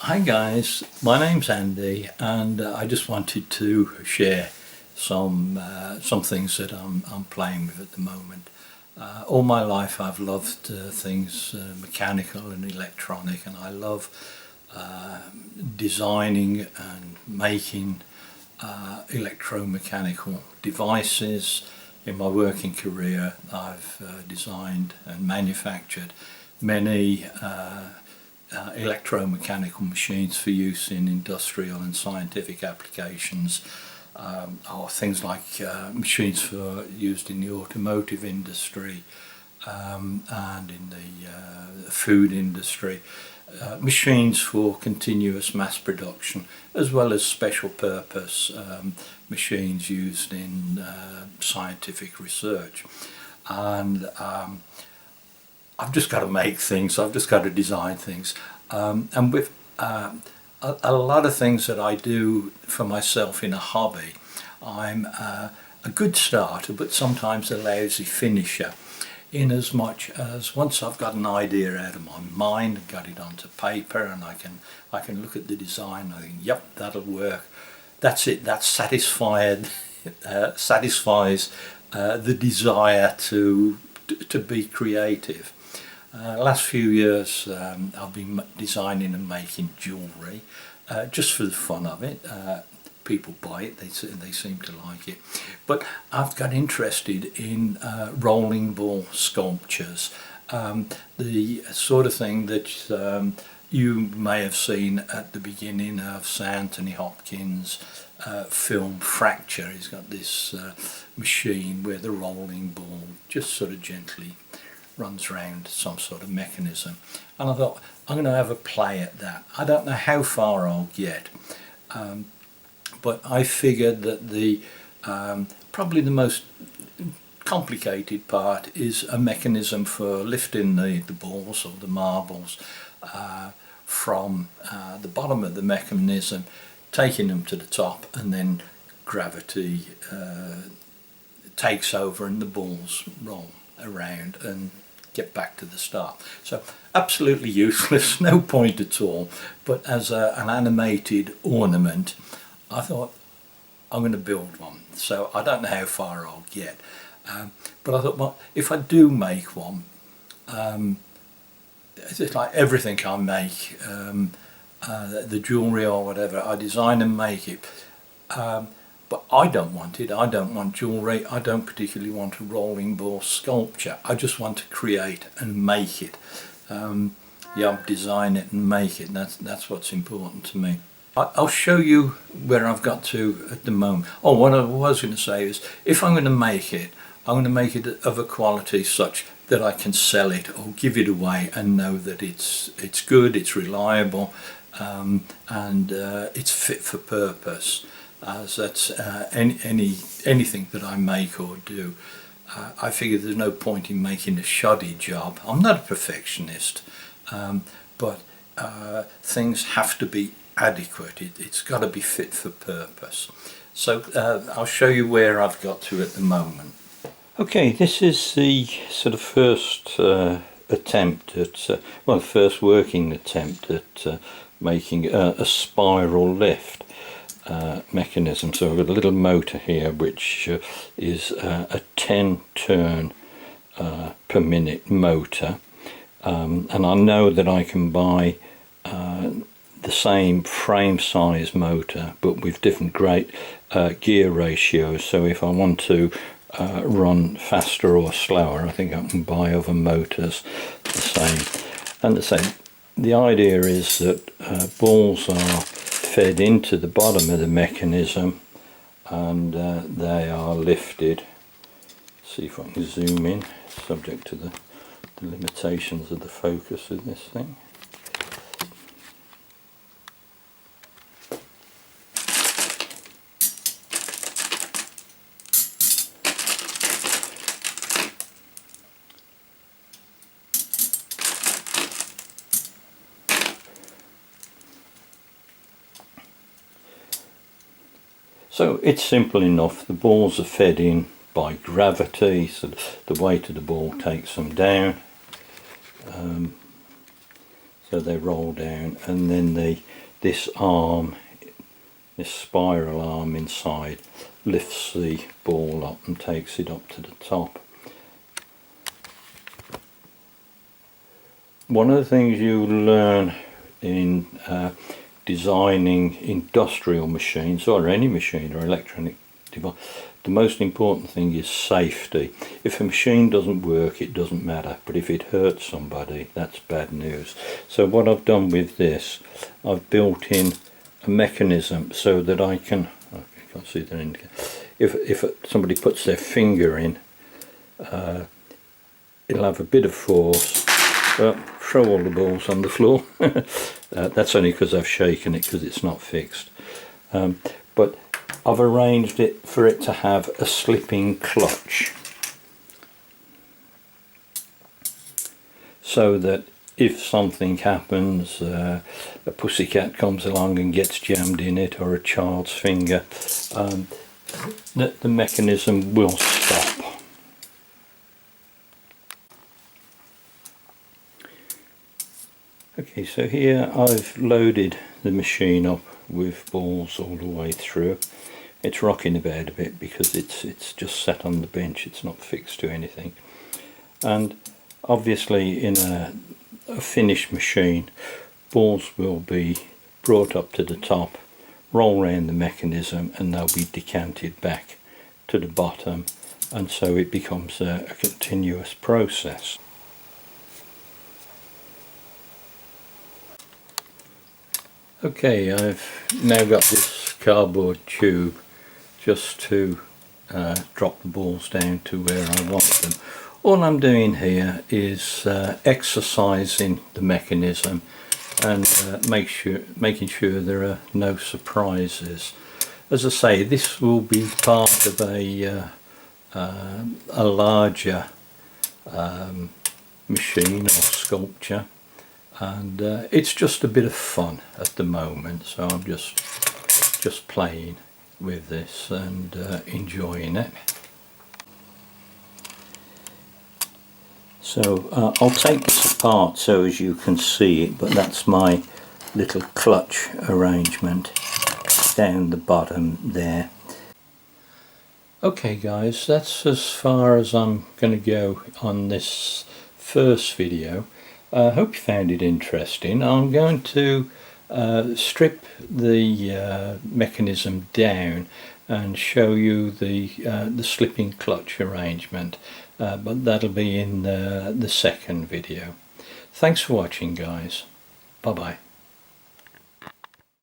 Hi guys, my name's Andy, and I just wanted to share some things that I'm playing with at the moment. All my life I've loved things mechanical and electronic, and I love designing and making electromechanical devices. In my working career I've designed and manufactured many electromechanical machines for use in industrial and scientific applications, or things like machines for used in the automotive industry and in the food industry, machines for continuous mass production, as well as special purpose machines used in scientific research. And I've just got to make things, I've just got to design things. And with a lot of things that I do for myself in a hobby, I'm a good starter, but sometimes a lousy finisher, in as much as once I've got an idea out of my mind and got it onto paper, and I can look at the design and I think, yep, that'll work. That's it, that satisfies the desire to be creative. Last few years I've been designing and making jewellery just for the fun of it. People buy it, they seem to like it. But I've got interested in rolling ball sculptures, the sort of thing that you may have seen at the beginning of Sir Anthony Hopkins' film Fracture. He's got this machine where the rolling ball just sort of gently runs around some sort of mechanism, and I thought, I'm going to have a play at that. I don't know how far I'll get, but I figured that the probably the most complicated part is a mechanism for lifting the balls or the marbles from the bottom of the mechanism, taking them to the top, and then gravity takes over and the balls roll around and get back to the start. So absolutely useless, no point at all, but as an animated ornament, I thought, I'm going to build one. So I don't know how far I'll get, but I thought, well, if I do make one, it's like everything I make, the jewellery or whatever, I design and make it. But I don't want it, I don't want jewellery, I don't particularly want a rolling ball sculpture. I just want to create and make it. Design it and make it, that's what's important to me. I'll show you where I've got to at the moment. Oh, what I was going to say is, if I'm going to make it, I'm going to make it of a quality such that I can sell it or give it away and know that it's good, it's reliable, and it's fit for purpose. As that's anything that I make or do. I figure there's no point in making a shoddy job. I'm not a perfectionist, but things have to be adequate. It's got to be fit for purpose. So I'll show you where I've got to at the moment. Okay, this is the sort of first attempt at, first working attempt at making a spiral lift mechanism. So I've got a little motor here which is a 10 turn per minute motor, and I know that I can buy the same frame size motor but with different gear ratios. So if I want to run faster or slower, I think I can buy other motors the same. And the idea is that balls are fed into the bottom of the mechanism, and they are lifted. See if I can zoom in, subject to the limitations of the focus of this thing. So it's simple enough. The balls are fed in by gravity, so the weight of the ball takes them down. so they roll down, and then this arm, this spiral arm inside, lifts the ball up and takes it up to the top. One of the things you learn in designing industrial machines, or any machine or electronic device, the most important thing is safety. If a machine doesn't work, it doesn't matter, but if it hurts somebody, that's bad news. So what I've done with this, I've built in a mechanism so that I can, oh, I can't see the indicator. If somebody puts their finger in, it'll have a bit of force. Throw all the balls on the floor. That's only because I've shaken it, because it's not fixed. But I've arranged it for it to have a slipping clutch, so that if something happens, a pussycat comes along and gets jammed in it, or a child's finger, the mechanism will stop. Okay, so here I've loaded the machine up with balls all the way through. It's rocking about a bit because it's just sat on the bench, it's not fixed to anything. And obviously in a finished machine, balls will be brought up to the top, roll round the mechanism, and they'll be decanted back to the bottom, and so it becomes a continuous process. Okay, I've now got this cardboard tube just to drop the balls down to where I want them. All I'm doing here is exercising the mechanism and making sure there are no surprises. As I say, this will be part of a larger machine or sculpture, and it's just a bit of fun at the moment, so I'm just playing with this and enjoying it. So I'll take this apart so as you can see it, but that's my little clutch arrangement down the bottom there. Okay guys, that's as far as I'm going to go on this first video. I hope you found it interesting. I'm going to strip the mechanism down and show you the slipping clutch arrangement, but that'll be in the second video. Thanks for watching guys. Bye bye.